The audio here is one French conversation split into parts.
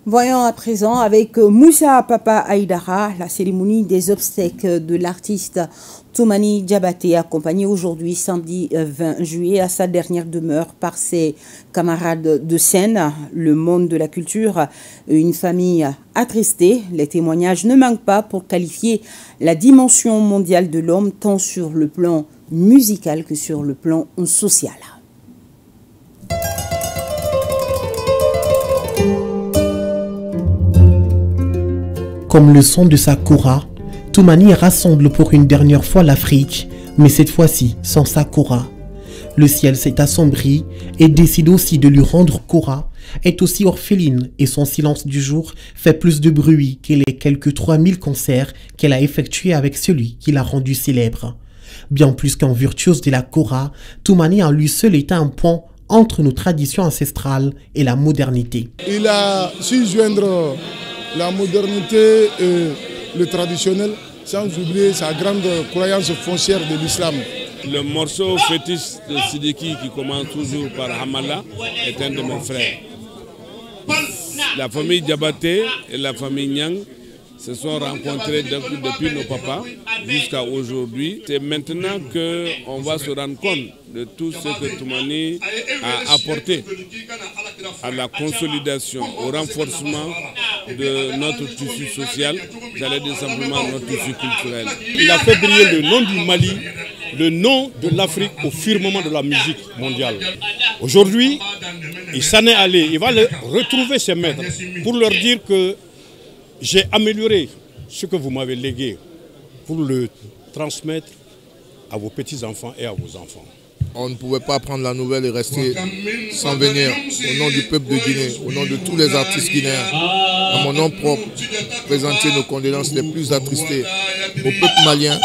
Voyons à présent avec Moussa Papa Aïdara la cérémonie des obsèques de l'artiste Toumani Diabaté, accompagné aujourd'hui samedi 20 juillet à sa dernière demeure par ses camarades de scène. Le monde de la culture, une famille attristée. Les témoignages ne manquent pas pour qualifier la dimension mondiale de l'homme tant sur le plan musical que sur le plan social. Comme le son de Sakura, Toumani rassemble pour une dernière fois l'Afrique, mais cette fois-ci sans Sakura. Le ciel s'est assombri et décide aussi de lui rendre Kora, est aussi orpheline et son silence du jour fait plus de bruit que les quelques 3000 concerts qu'elle a effectués avec celui qui l'a rendu célèbre. Bien plus qu'un virtuose de la Kora, Toumani en lui seul est un pont entre nos traditions ancestrales et la modernité. Il a su joindre la modernité et le traditionnel, sans oublier sa grande croyance foncière de l'islam. Le morceau fétiche de Sidiki qui commence toujours par Hamala est un de mes frères. La famille Diabaté et la famille Nyang se sont rencontrés depuis nos papas jusqu'à aujourd'hui. C'est maintenant qu'on va se rendre compte de tout ce que Toumani a apporté à la consolidation, au renforcement de notre tissu social, j'allais dire simplement notre tissu culturel. Il a fait briller le nom du Mali, le nom de l'Afrique au firmament de la musique mondiale. Aujourd'hui, il s'en est allé, il va retrouver ses maîtres pour leur dire que j'ai amélioré ce que vous m'avez légué pour le transmettre à vos petits-enfants et à vos enfants. On ne pouvait pas prendre la nouvelle et rester sans venir, au nom du peuple de Guinée, au nom de tous les artistes guinéens, à mon nom propre, présenter nos condoléances les plus attristées au peuple malien.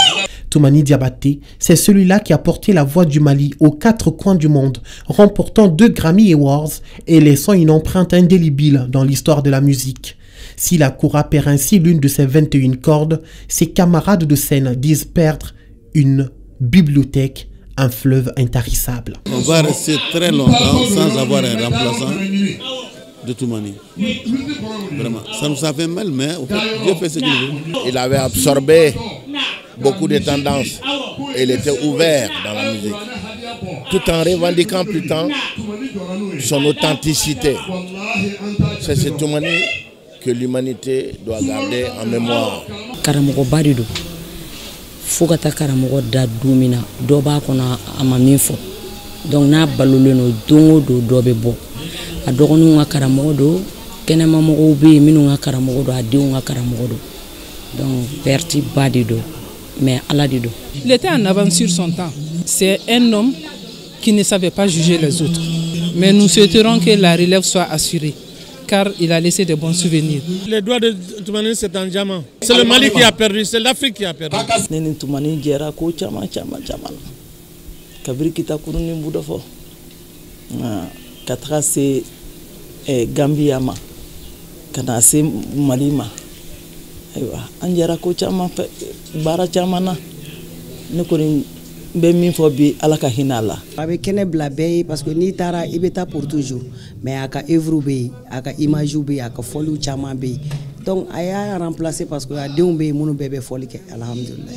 Toumani Diabaté, c'est celui-là qui a porté la voix du Mali aux 4 coins du monde, remportant 2 Grammy Awards et laissant une empreinte indélébile dans l'histoire de la musique. Si la Kora perd ainsi l'une de ses 21 cordes, ses camarades de scène disent perdre une bibliothèque, un fleuve intarissable. On va rester très longtemps sans avoir un remplaçant de Toumani. Vraiment, ça nous a fait mal, mais Dieu fait ce qu'il veut. Il avait absorbé beaucoup de tendances et il était ouvert dans la musique, tout en revendiquant plus tard son authenticité. C'est ce Toumani que l'humanité doit garder en mémoire. Karamogo barido fogata karamogo da dumina do ba kona amami fo donc na balolo no dongo do dobe bo a dogonu nga karamogo do kenema mogo be minu nga karamogo do adi nga karamogo do donc perti badido mais aladido. Il était en avance sur son temps. C'est un homme qui ne savait pas juger les autres. Mais nous souhaiterons que la relève soit assurée, car il a laissé de bons souvenirs. Les doigts de Toumani, c'est un diamant. C'est le Mali qui a perdu, c'est l'Afrique qui a perdu. Neni Toumani jera ko chama. Kabiri kita kuruni budafo. Katra se Gambia ma. Kana se Mali ma. Aywa anjera ko chama bara chama na. Ne ko be min fo bi ala ka hinala avec kene bla bey parce que ni tara ibeta pour toujours mais aka œuvre be aka image be aka folu chama be donc aya remplacer parce que a deum be munu bébé foli ke alhamdulillah.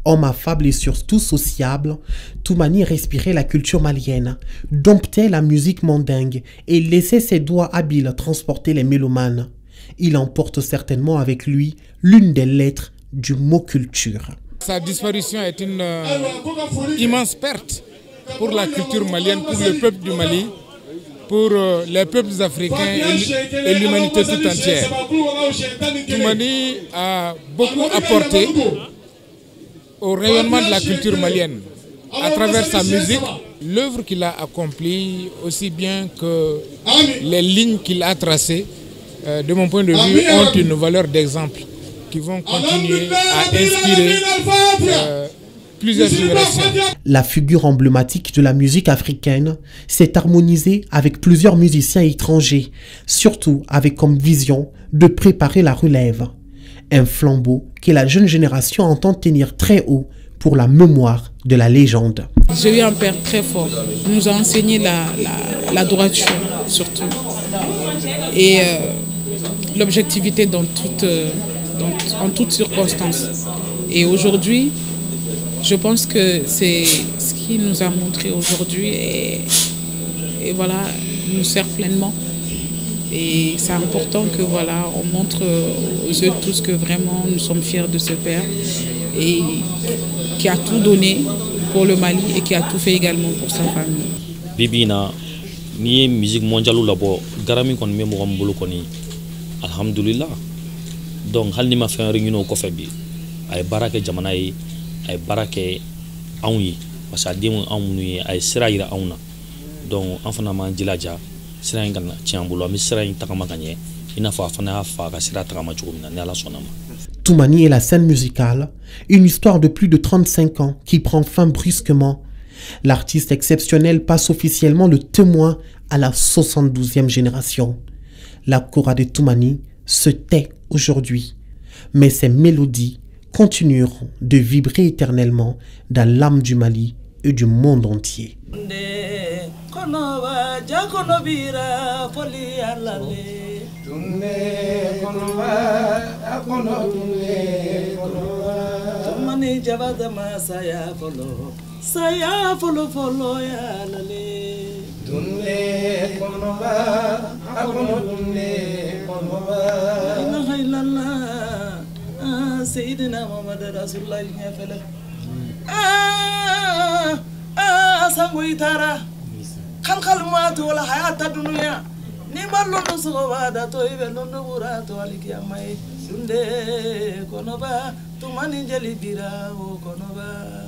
Homme affable et surtout sociable, Toumani respirait la culture malienne, domptait la musique mandingue et laissait ses doigts habiles transporter les mélomanes. Il emporte certainement avec lui l'une des lettres du mot culture. Sa disparition est une immense perte pour la culture malienne, pour le peuple du Mali, pour les peuples africains et l'humanité tout entière. Toumani a beaucoup apporté au rayonnement de la culture malienne à travers sa musique, l'œuvre qu'il a accomplie, aussi bien que les lignes qu'il a tracées, de mon point de vue, ont une valeur d'exemple, qui vont continuer à inspirer plusieurs générations. La figure emblématique de la musique africaine s'est harmonisée avec plusieurs musiciens étrangers, surtout avec comme vision de préparer la relève. Un flambeau que la jeune génération entend tenir très haut pour la mémoire de la légende. J'ai eu un père très fort. Il nous a enseigné la droiture, surtout. Et l'objectivité en toutes circonstances. Et aujourd'hui, je pense que c'est ce qu'il nous a montré aujourd'hui et voilà, nous sert pleinement. Et c'est important que voilà, on montre aux yeux de tous que vraiment nous sommes fiers de ce père et qui a tout donné pour le Mali et qui a tout fait également pour sa famille. Bibina, ni musique mondiale ou labo, garami kon me mo mbulu koni. Alhamdulillah. Donc hal ni ma fait un réunion ko febi. Ay barake jamana yi, ay barake awnyi parce que dimu amnu ay siraira awna. Donc enfana man jilaja Toumani et la scène musicale, une histoire de plus de 35 ans qui prend fin brusquement. L'artiste exceptionnel passe officiellement le témoin à la 72e génération. La Kora de Toumani se tait aujourd'hui, mais ses mélodies continueront de vibrer éternellement dans l'âme du Mali et du monde entier. Konoba jakono bira foli alale tunne konoba jakono tunne konoba tumani jabada ma saya folo folo ya alale tunne konoba jakono tunne konoba ina haylalla sayyidina muhammad rasulullah ya fala sanguitara khalkhal maatu wala hayata dunya ni mallo no sogada to ibe londo burato alikiyamai sunde konoba tumani jali bira o konoba